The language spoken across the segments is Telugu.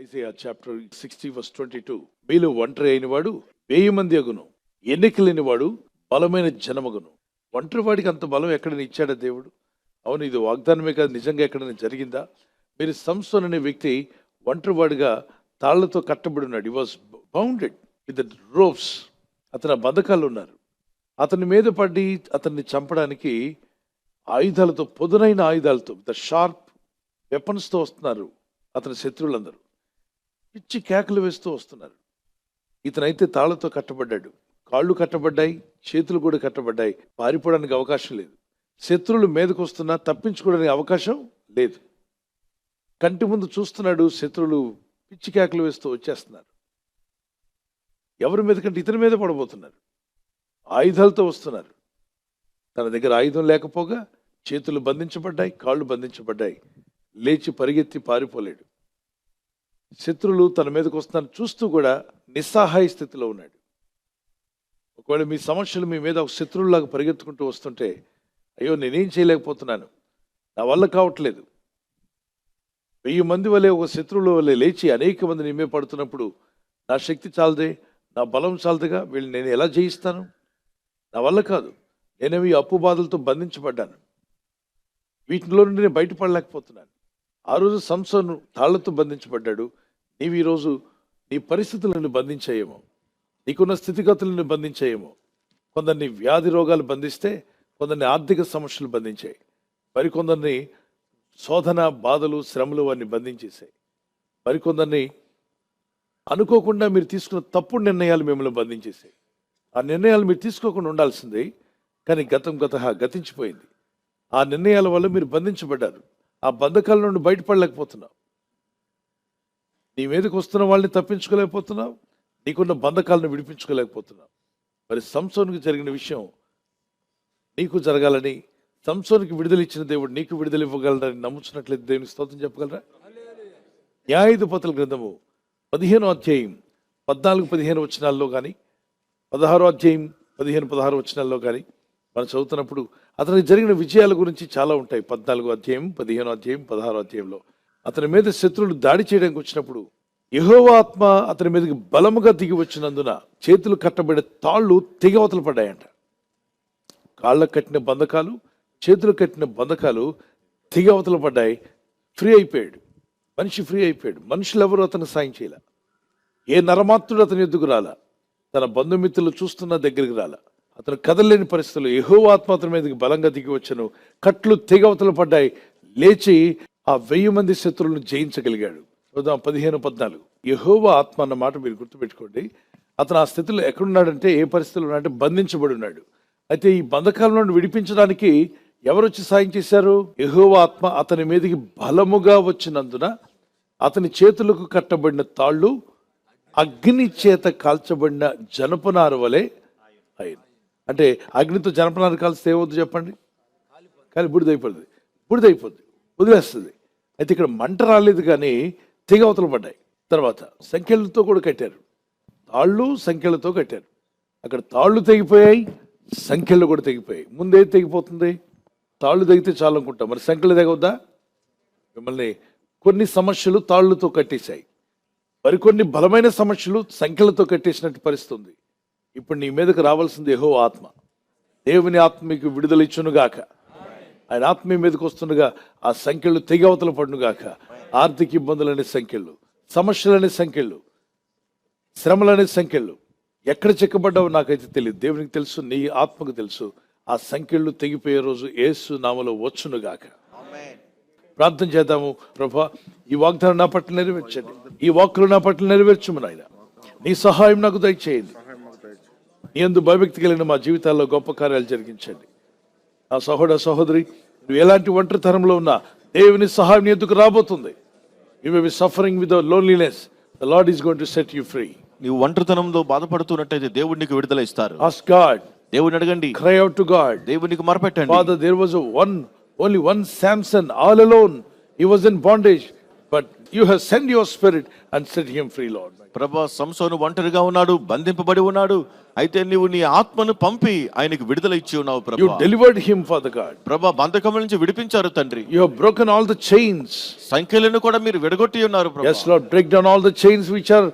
Isaiah chapter 60 verse 22. మీలో ఒంటరి అయినవాడు 1000 మంది అగును, ఎన్నిక లేనివాడు బలమైన జనమగును. ఒంటరి వాడికి అంత బలం ఎక్కడైనా ఇచ్చాడా దేవుడు? అవును, ఇది వాగ్దానమే కాదు, నిజంగా ఎక్కడైనా జరిగిందా? మీరు సంసోన్ అనే వ్యక్తి ఒంటరివాడిగా తాళ్లతో కట్టబడి ఉన్నాడు. ఈ was bounded with the ropes. అతను బంధకాలు ఉన్నారు. అతని మీద పడి అతన్ని చంపడానికి ఆయుధాలతో, పొదునైన ఆయుధాలతో, ద షార్ప్ వెపన్స్తో వస్తున్నారు అతని శత్రువులందరూ. పిచ్చి కేకలు వేస్తూ వస్తున్నారు. ఇతనైతే తాళ్లతో కట్టబడ్డాడు. కాళ్ళు కట్టబడ్డాయి, చేతులు కూడా కట్టబడ్డాయి. పారిపోవడానికి అవకాశం లేదు. శత్రువులు మీదకు వస్తున్నా తప్పించుకోవడానికి అవకాశం లేదు. కంటి ముందు చూస్తున్నాడు, శత్రువులు పిచ్చి కేకలు వేస్తూ వచ్చేస్తున్నారు. ఎవరి మీద కంటే ఇతని మీద పడబోతున్నారు. ఆయుధాలతో వస్తున్నారు. తన దగ్గర ఆయుధం లేకపోగా చేతులు బంధించబడ్డాయి, కాళ్ళు బంధించబడ్డాయి. లేచి పరిగెత్తి పారిపోలేడు. శత్రువులు తన మీదకి వస్తున్నారు చూస్తూ కూడా నిస్సహాయ స్థితిలో ఉన్నాడు. ఒకవేళ మీ సమస్యలు మీ మీద ఒక శత్రువులాగా పరిగెత్తుకుంటూ వస్తుంటే, అయ్యో నేనేం చేయలేకపోతున్నాను, నా వల్ల కావట్లేదు, 1000 మంది వల్లే ఒక శత్రువుల వల్లే లేచి అనేక మంది నిమ్మే పడుతున్నప్పుడు నా శక్తి చాలదే, నా బలం చాలదుగా, వీళ్ళు నేను ఎలా జయిస్తాను, నా వల్ల కాదు, నేనేమి అప్పు బాధలతో బంధించబడ్డాను, వీటిలో నుండి నేను బయటపడలేకపోతున్నాను. ఆ రోజు సంసోను తాళ్లతో బంధించబడ్డాడు. నీవు ఈరోజు నీ పరిస్థితులను బంధించాయేమో, నీకున్న స్థితిగతులను బంధించాయేమో. కొందరిని వ్యాధి రోగాలు బంధిస్తే, కొందరిని ఆర్థిక సమస్యలు బంధించాయి, మరికొందరిని శోధన, బాధలు, శ్రమలు అన్ని బంధించేశాయి. మరికొందరిని అనుకోకుండా మీరు తీసుకున్న తప్పుడు నిర్ణయాలు మిమ్మల్ని బంధించేశాయి. ఆ నిర్ణయాలు మీరు తీసుకోకుండా ఉండాల్సిందే, కానీ గతించిపోయింది. ఆ నిర్ణయాల వల్ల మీరు బంధించబడ్డారు. ఆ బంధకాల నుండి బయటపడలేకపోతున్నావు. నీ మీదకి వస్తున్న వాళ్ళని తప్పించుకోలేకపోతున్నావు, నీకున్న బంధకాలను విడిపించుకోలేకపోతున్నావు. మరి సంసోనుకు జరిగిన విషయం నీకు జరగాలని, సంసోనుకి విడుదల ఇచ్చిన దేవుడు నీకు విడుదల ఇవ్వగలరని నమ్ముచున్నట్లయితే దేవునికి స్తోత్రం చెప్పగలరా? న్యాయాధిపతుల గ్రంథము 15వ అధ్యాయం 14-15 వచనాల్లో కానీ, 16వ అధ్యాయం 15-16 వచనాల్లో కానీ మనం చదువుతున్నప్పుడు అతనికి జరిగిన విజయాల గురించి చాలా ఉంటాయి. 14వ అధ్యాయం, 15వ అధ్యాయం, 16వ అధ్యాయంలో అతని మీద శత్రువులు దాడి చేయడానికి వచ్చినప్పుడు యెహోవా ఆత్మ అతని మీదకి బలముగా దిగి వచ్చినందున చేతులు కట్టబడే తాళ్ళు తెగవతలు పడ్డాయంట. కాళ్ళకు కట్టిన బంధకాలు, చేతులు కట్టిన బంధకాలు తెగవతలు పడ్డాయి. ఫ్రీ అయిపోయాడు. మనిషి ఫ్రీ అయిపోయాడు. మనుషులు ఎవరు అతను సాయం చేయాల. ఏ నరమాత్రుడు అతని ఎద్దుకు రాలా. తన బంధుమిత్రులు చూస్తున్న దగ్గరికి రాలా. అతను కదలలేని పరిస్థితుల్లో యెహోవా ఆత్మ అతని మీదకి బలంగా దిగి వచ్చను. కట్లు తెగవతలు పడ్డాయి. లేచి ఆ 1000 మంది శత్రువులను జయించగలిగాడు. 15-14 యెహోవా ఆత్మ అన్న మాట మీరు గుర్తుపెట్టుకోండి. అతను ఆ స్థితిలో ఎక్కడున్నాడంటే, ఏ పరిస్థితుల్లో ఉన్నాడంటే బంధించబడి ఉన్నాడు. అయితే ఈ బంధకాల నుండి విడిపించడానికి ఎవరు వచ్చి సాయం చేశారు? యెహోవా ఆత్మ అతని మీదకి బలముగా వచ్చినందున అతని చేతులకు కట్టబడిన తాళ్ళు అగ్ని చేత కాల్చబడిన జనపనారు వలె అయింది. అంటే అగ్నితో జనపనారు కాల్స్తే ఏమవుతుంది చెప్పండి? కానీ బుడిదైపోద్ది, వదిలేస్తుంది. అయితే ఇక్కడ మంట రాలేదు కానీ తెగవతలు పడ్డాయి. తర్వాత సంఖ్యలతో కూడా కట్టారు. తాళ్ళు సంఖ్యలతో కట్టారు. అక్కడ తాళ్ళు తెగిపోయాయి, సంఖ్యలు కూడా తెగిపోయాయి. ముందేది తెగిపోతుంది? తాళ్ళు తెగితే చాలు అనుకుంటాం, మరి సంఖ్యలు తెగవద్దా? మిమ్మల్ని కొన్ని సమస్యలు తాళ్ళతో కట్టేశాయి, మరికొన్ని బలమైన సమస్యలు సంఖ్యలతో కట్టేసినట్టు పరిస్థితి ఉంది. ఇప్పుడు నీ మీదకి రావాల్సింది యెహోవా ఆత్మ. దేవుని ఆత్మ మీకు విడుదల ఇచ్చునుగాక. ఆయన ఆత్మ మీ మీదకి వస్తుండగా ఆ సంఖ్యలు తెగవతలు పడునుగాక. ఆర్థిక ఇబ్బందులనే సంఖ్యలు, సమస్యలనే సంఖ్యలు, శ్రమలనే సంఖ్యలు ఎక్కడ చెక్కబడ్డావో నాకైతే తెలియదు, దేవునికి తెలుసు, నీ ఆత్మకు తెలుసు. ఆ సంఖ్యలు తెగిపోయే రోజు యేసు నామములో వచ్చునుగాక. ప్రార్థన చేద్దాము. ప్రభువా, ఈ వాగ్దానం నా పట్ల నెరవేర్చండి. ఈ వాక్కులు నా పట్ల నెరవేర్చుము నాయన. నీ సహాయం నాకు దయచేయండి. నీ యందు భయభక్తి కలిగిన మా జీవితాల్లో గొప్ప కార్యాలు జరిగించండి. నా సహోదరి, నువ్వు ఎలాంటి ఒంటరితనంలో ఉన్నా దేవుని సహాయం ఎందుకు రాబోతుంది. You may be suffering with loneliness, the Lord is going to set you free. నీవు ఒంటరితనంలో బాధపడుతున్నట్టయితే దేవుడు నీకు విడుదల ఇస్తారు. Ask God. దేవుని అడగండి. Cry out to God. దేవునికి మొరపెట్టండి. Father, there was only one Samson all alone. He was in bondage, but you have sent your spirit and set him free, Lord. ప్రభా, సంసోను ఒంటరిగా ఉన్నాడు, బంధింపబడి ఉన్నాడు. అయితే నీవు నీ ఆత్మను పంపి ఆయనకు విడుదల ఇచ్చి ఉన్నావు You ప్రభా. delivered him, Father God. ప్రభా, బంధకముల నుంచి విడిపించారు తండ్రి. You have broken all the chains. సంఖ్యలను కూడా మీరు విడగొట్టి ఉన్నారు ప్రభా. Yes, Lord, break down all the chains which are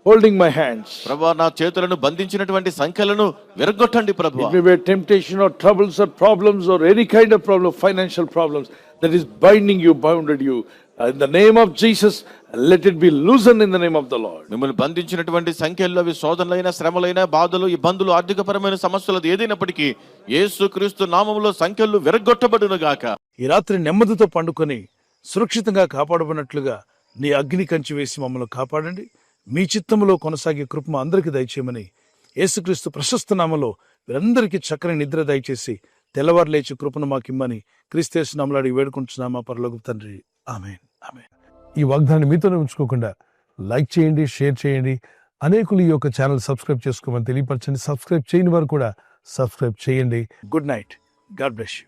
holding my hands. ప్రభా, నా చేతులను బంధించినటువంటి సంఖ్యలను విరగొట్టండి ప్రభా. It may be a temptation or troubles or problems or any kind of problem, financial problems that is binding you, bounded you. In the name of Jesus, let it be loosened in the name of the Lord. మిమ్మల్ని బంధించినటువంటి సంఖ్యలు, అవి శోధనలైన, శ్రమలైన, బాధలు, ఇబ్బందులు, ఆర్థికపరమైన సమస్యలు ఏదైనప్పటికీ యేసుక్రీస్తు నామములో సంఖ్యలు విరగొట్టబడును గాక. ఈ రాత్రి నెమ్మదితో పండుకొని సురక్షితంగా కాపాడబడినట్లుగా నీ అగ్ని కంచి వేసి మమ్మల్ని కాపాడండి. మీ చిత్తములో కొనసాగే కృప మా అందరికీ దయచేయమని యేసుక్రీస్తు ప్రశస్త నామములో వీరందరికీ చక్కని నిద్ర దయచేసి తెల్లవారు లేచి కృపను మాకిమ్మని క్రీస్తు నామములో అడిగి వేడుకుంటున్నామా పరలోకపు తండ్రి. ఆమేన్, ఆమేన్. ఈ వాగ్దాన్ని మీతోనే ఉంచుకోకుండా లైక్ చేయండి, షేర్ చేయండి. అనేకులు ఈ యొక్క ఛానల్ సబ్స్క్రైబ్ చేసుకోమని తెలియపరచండి. సబ్స్క్రైబ్ చేయని వారు కూడా సబ్స్క్రైబ్ చేయండి. Good night. God bless you.